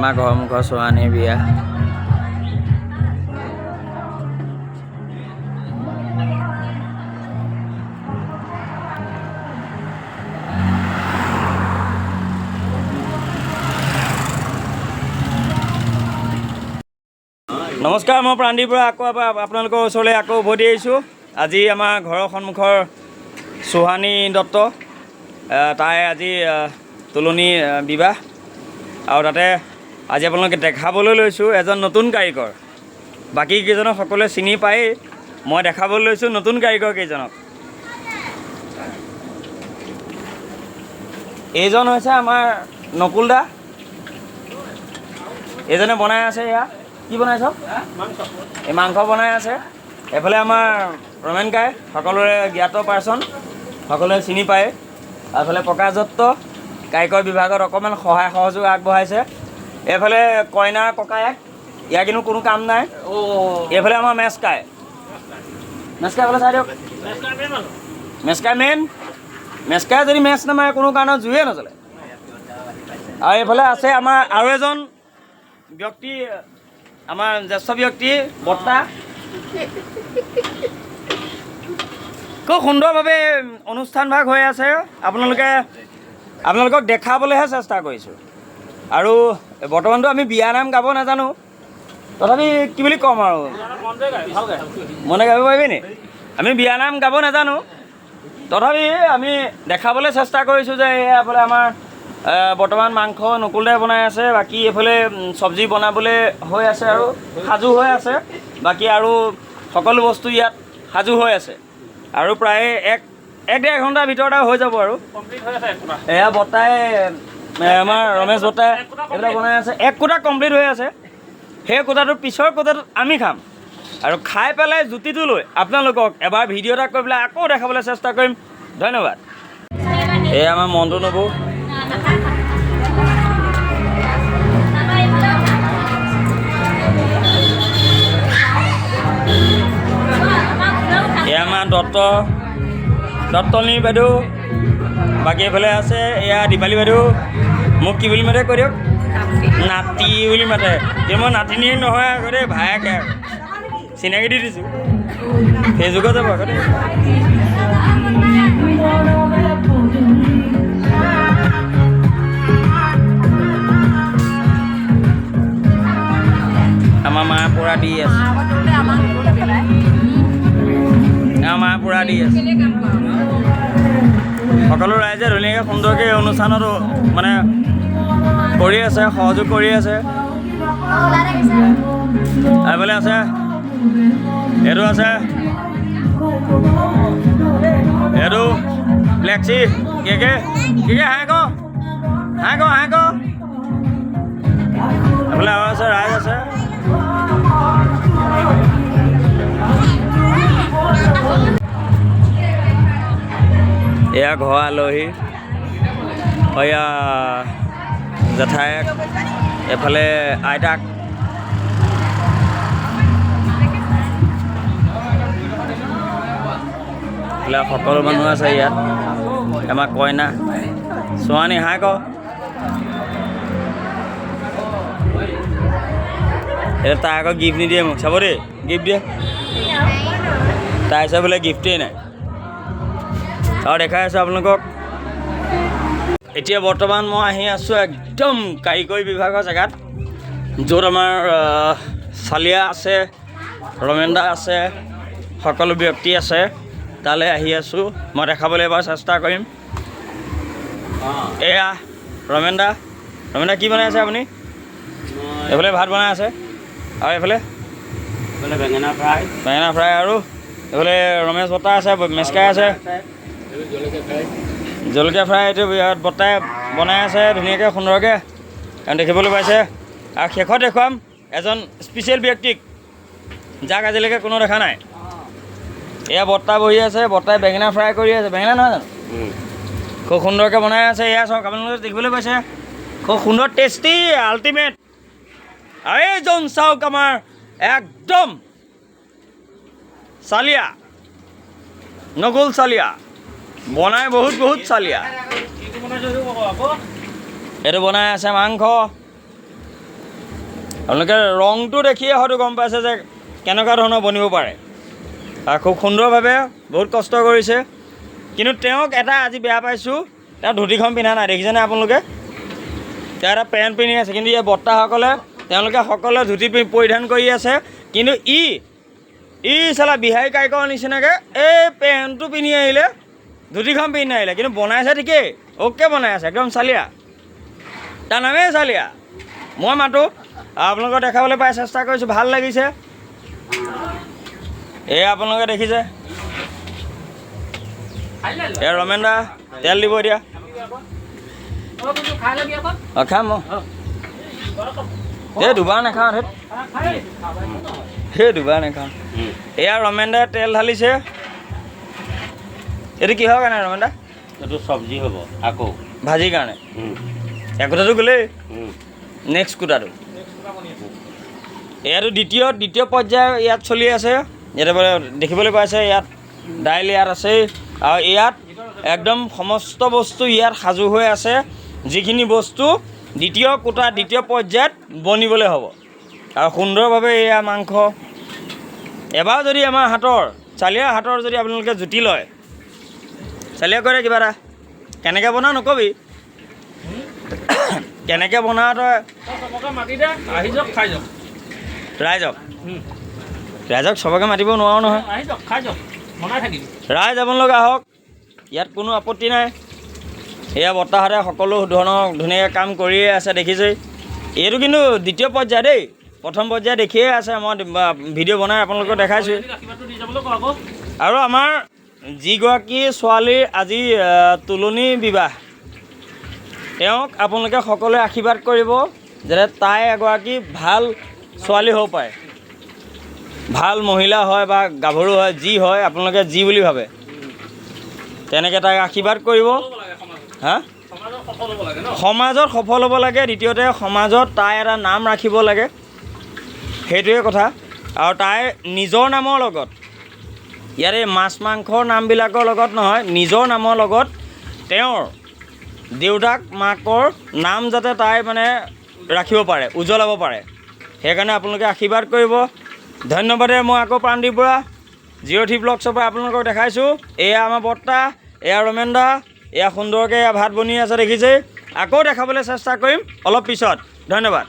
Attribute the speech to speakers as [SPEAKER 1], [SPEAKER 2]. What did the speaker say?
[SPEAKER 1] আমাৰ ঘৰৰ মুখৰ চোৱানী বিয়া। নমস্কাৰ, মই প্ৰাণদীৰ পৰা আকৌ আপোনালোকৰ ওচৰলৈ আকৌ উভতি আহিছোঁ। আজি আমাৰ ঘৰৰ সন্মুখৰ চোহানী দত্ত, তাই আজি তোলনি বিবাহ, আৰু তাতে আজি আপোনালোকে দেখাবলৈ লৈছোঁ এজন নতুন কাৰিকৰ। বাকী কেইজনক সকলোৱে চিনি পায়েই, মই দেখাবলৈ লৈছোঁ নতুন কাৰিকৰ কেইজনক। এইজন হৈছে আমাৰ নকুল দা, এইজনে বনাই আছে। এয়া কি বনাইছ? এই মাংস বনাই আছে। এইফালে আমাৰ ৰমেন কাই, সকলোৰে জ্ঞাত পাৰ্চন, সকলোৱে চিনি পায়। এইফালে প্ৰকাশ দত্ত, কাৰিকৰ বিভাগত অকণমান সহায় সহযোগ আগবঢ়াইছে। এইফালে কইনাৰ ককায়েক, ইয়াৰ কিন্তু কোনো কাম নাই। এইফালে আমাৰ মেচকাই, এইফালে চাই দিয়ক, মেচকাই মেইন। মেচকাই যদি মেচ নামাৰে কোনো কাৰণত জুয়ে নচলে। আৰু এইফালে আছে আমাৰ আৰু এজন ব্যক্তি, আমাৰ জ্যেষ্ঠ ব্যক্তি বৰ্তা। খুব সুন্দৰভাৱে অনুষ্ঠানভাগ হৈ আছে। আপোনালোকক দেখাবলৈহে চেষ্টা কৰিছোঁ। আৰু বৰ্তমানটো আমি বিয়া নাম গাব নাজানো, তথাপি কি বুলি ক'ম আৰু, মনে গাব পাৰিবি নি? আমি বিয়া নাম গাব নাজানো, তথাপি আমি দেখাবলৈ চেষ্টা কৰিছোঁ যে এইফালে আমাৰ বৰ্তমান মাংস নকুলদাই বনাই আছে। বাকী এইফালে চব্জি বনাবলৈ হৈ আছে আৰু সাজু হৈ আছে। বাকী আৰু সকলো বস্তু ইয়াত সাজু হৈ আছে, আৰু প্ৰায় এক ডেৰ ঘণ্টাৰ ভিতৰতে হৈ যাব। আৰু এয়া বৰ্তাই, আমাৰ ৰমেশ বৰ্তাই এইবিলাক বনাই আছে। এক কোটা কমপ্লিট হৈ আছে। সেই কোটাটোৰ পিছৰ কোটাটোত আমি খাম, আৰু খাই পেলাই জুতিটো লৈ আপোনালোকক এবাৰ ভিডিঅ' এটা কৰি পেলাই আকৌ দেখাবলৈ চেষ্টা কৰিম। ধন্যবাদ। এই আমাৰ মনটো নবৌ, এয়া আমাৰ দত্তনী বাইদেউ। বাকী এইফালে আছে এয়া দীপালী বাইদেউ। মোক কি বুলি মাতে কৈ দিয়ক? নাতি বুলি মাতে। কিন্তু মই নাতিনী নহয় আগতে, ভায়েকে আৰু চিনাকি দি দিছোঁ। ফেচবুকত যাব আগতে। আমাৰ মা পুৰা দি আছে, আমাৰ পুৰা দি আছে। সকলো ৰাইজে ধুনীয়াকৈ সুন্দৰকৈ অনুষ্ঠানত মানে কৰি আছে, সহযোগ কৰি আছে। এইফালে আছে, এইটো আছে, এইটো ফ্লেক্সি। কে হাই ক এইফালে আৰু আছে, ৰাইজ আছে। এয়া ঘৰ আলহী, এয়া জেঠায়েক, এফালে আইতাক। এইবিলাক সকলো মানুহ আছে ইয়াত। আমাৰ কইনা চোৱানী, হাই ক। এতিয়া তাই আকৌ গিফ্ট নিদিয়ে মোক, চাব দেই, গিফ্ট দিয়ে। তাই চাই বোলে গিফ্টেই নাই। আৰু দেখাই আছোঁ আপোনালোকক। এতিয়া বৰ্তমান মই আহি আছোঁ একদম কাৰিকৰী বিভাগৰ জেগাত, য'ত আমাৰ চালিয়া আছে, ৰমেন দা আছে, সকলো ব্যক্তি আছে। তালৈ আহি আছোঁ, মই দেখাবলৈ এবাৰ চেষ্টা কৰিম। এয়া ৰমেন দা কি বনাই আছে আপুনি? এইফালে ভাত বনাই আছে, আৰু এইফালে বেঙেনা ফ্ৰাই, আৰু এইফালে ৰমেশ বৰ্তা আছে, মেচকাই আছে, জলকীয়া ফ্ৰাই। এইটো বৰ্তাই বনাই আছে ধুনীয়াকৈ সুন্দৰকৈ, কাৰণ দেখিবলৈ পাইছে। আৰু শেষত দেখুৱাম এজন স্পেচিয়েল ব্যক্তিক, যাক আজিলৈকে কোনো দেখা নাই। এয়া বৰ্তা বহি আছে, বৰ্তাই বেঙেনা ফ্ৰাই কৰি আছে। বেঙেনা নহয় জানো? খুব সুন্দৰকৈ বনাই আছে। এয়া চাওক, আপোনালোকে দেখিবলৈ পাইছে, খুব সুন্দৰ, টেষ্টি, আল্টিমেট। আৰু এইজন চাওক, আমাৰ একদম চালিয়া, নকুল চালিয়া, বনাই বহুত চালিয়া। এইটো বনাই আছে মাংস, আপোনালোকে ৰংটো দেখিয়ে হয়তো গম পাইছে যে কেনেকুৱা ধৰণৰ বনিব পাৰে। খুব সুন্দৰভাৱে বহুত কষ্ট কৰিছে, কিন্তু তেওঁক এটা আজি বেয়া পাইছোঁ, তেওঁ ধুতিখন পিন্ধা নাই, দেখিছেনে আপোনালোকে? তেওঁ এটা পেণ্ট পিন্ধি আছে, কিন্তু এই বৰ্তাসকলে তেওঁলোকে সকলোৱে ধুতি পৰিধান কৰি আছে, কিন্তু চালা বিহাৰী কাৰিকৰ নিচিনাকৈ এই পেণ্টটো পিন্ধি আহিলে, ধুতিখন পিন্ধি আহিলে, কিন্তু বনাইছে ঠিকেই, অ'কে বনাই আছে, একদম চালিয়া, তাৰ নামেই চালিয়া। মই মাতোঁ, আপোনালোকক দেখাবলৈ পাই চেষ্টা কৰিছোঁ, ভাল লাগিছে। এয়া আপোনালোকে দেখিছে, এয়া ৰমেন দা তেল দিব এতিয়া। অঁ খাম মই, এই দুবাৰ নাখাওঁ, সেই দুবাৰ নাখাওঁ। এয়া ৰমেন দাই তেল ঢালিছে, এইটো কিহৰ কাৰণে ৰমেন দা?
[SPEAKER 2] এইটো চব্জি হ'ব আকৌ
[SPEAKER 1] ভাজিৰ কাৰণে। একোটাটো গ'লেই, নেক্সট কোটাটো এয়াতো দ্বিতীয় পৰ্যায় ইয়াত চলি আছে। ইয়াতে দেখিবলৈ পাইছে, ইয়াত দাইল ইয়াত আছেই, আৰু ইয়াত একদম সমস্ত বস্তু ইয়াত সাজু হৈ আছে, যিখিনি বস্তু দ্বিতীয় কোটা দ্বিতীয় পৰ্যায়ত বনিবলৈ হ'ব। আৰু সুন্দৰভাৱে এয়া মাংস এবাৰ যদি আমাৰ চালিয়াৰ হাতৰ যদি আপোনালোকে জুতি লয়, চালিয়া কৰে কিবা এটা কেনেকৈ বনাও নকবি, কেনেকৈ বনাও তই ৰাইজক চবকে মাতিব নোৱাৰো নহয়। ৰাইজ আপোনালোক আহক, ইয়াত কোনো আপত্তি নাই। এয়া বৰ্তাহঁতে সকলো ধৰণৰ ধুনীয়াকৈ কাম কৰিয়ে আছে, দেখিছেই। এইটো কিন্তু দ্বিতীয় পৰ্যায় দেই, প্ৰথম পৰ্যায় দেখিয়ে আছে, মই ভিডিঅ' বনাই আপোনালোকক দেখাইছোঁ। আৰু আমাৰ যিগৰাকী ছোৱালীৰ আজি তোলনি বিবাহ, তেওঁক আপোনালোকে সকলোৱে আশীৰ্বাদ কৰিব, যাতে তাই এগৰাকী ভাল ছোৱালী হ'ব পাৰে, ভাল মহিলা হয় বা গাভৰু হয়, যি হয় আপোনালোকে যি বুলি ভাবে তেনেকৈ তাইক আশীৰ্বাদ কৰিব। সমাজত সফল হ'ব লাগে, দ্বিতীয়তে সমাজত তাই এটা নাম ৰাখিব লাগে, সেইটোৱে কথা। আৰু তাই নিজৰ নামৰ লগত, ইয়াত এই মাছ মাংসৰ নামবিলাকৰ লগত নহয়, নিজৰ নামৰ লগত তেওঁৰ দেউতাক মাকৰ নাম যাতে তাই মানে ৰাখিব পাৰে, উজ্বলাব পাৰে, সেইকাৰণে আপোনালোকে আশীৰ্বাদ কৰিব। ধন্যবাদে মই আকৌ প্ৰাণদীপ বৰা জিঅ' ব্লগছৰ পৰা আপোনালোকক দেখাইছোঁ। এয়া আমাৰ বৰ্তা, এয়া ৰমেন দা, এয়া সুন্দৰকৈ এয়া ভাত বনি আছে দেখিছেই। আকৌ দেখাবলৈ চেষ্টা কৰিম অলপ পিছত। ধন্যবাদ।